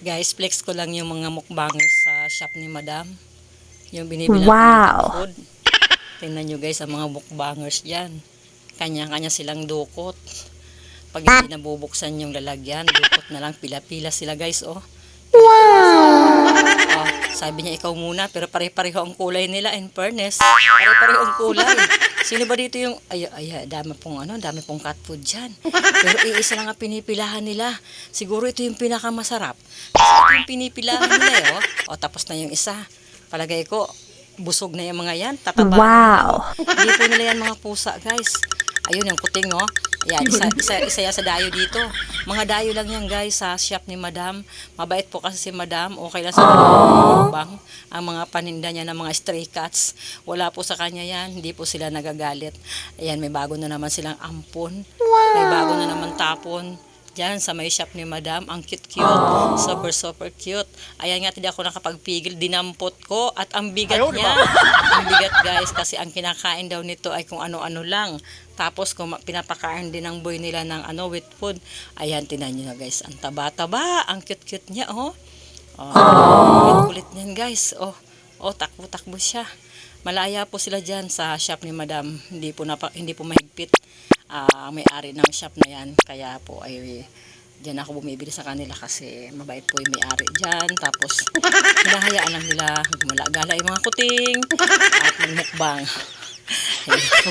Guys, flex ko lang yung mga mukbangers sa shop ni Madam. Yung binibilang Wow! food. Tingnan nyo guys, ang mga mukbangers dyan. Kanya-kanya silang dukot. Pag hindi nabubuksan yung lalagyan, dukot na lang, pila-pila sila guys, oh. Oh, sabi niya ikaw muna, pero pare-pareho ang kulay nila, in fairness. Pare-pareho ang kulay. Sino ba dito yung, dami pong cat food dyan. Pero iisa lang ang pinipilahan nila. Siguro ito yung pinakamasarap. Kasi ito yung pinipilahan nila, eh, oh. O, tapos na yung isa. Palagay ko, busog na yung mga yan. Tataba na nila, oh. Wow! Hindi po nila yan mga pusa, guys. Ayun, yung kuting, oh. Ayan, isa yan sa dayo dito. Mga dayo lang yan, guys, sa shop ni Madam. Mabait po kasi si Madam. Okay lang sa bang ang mga paninda niya ng mga stray cats. Wala po sa kanya yan. Hindi po sila nagagalit. Ayan, may bago na naman silang ampon. May bago na naman tapon. Diyan sa may shop ni Madam, ang cute-cute, super cute. Ayan nga, hindi ako nakapagpigil, dinampot ko at ang bigat niya. Ang bigat guys, kasi ang kinakain daw nito ay kung ano-ano lang. Tapos kung pinapakain din ng boy nila ng with food. Ayan, tinan nyo na guys, ang taba-taba, ang cute-cute niya, oh. Kulit niyan guys, oh, takbo-takbo siya. Malaya po sila dyan sa shop ni Madam, hindi po mahigpit. May-ari ng shop na yan, kaya po ay diyan ako bumibili sa kanila kasi mabait po yung may-ari dyan. Tapos hinahayaan lang nila gumala-gala yung mga kuting at magmukbang. Ayun po.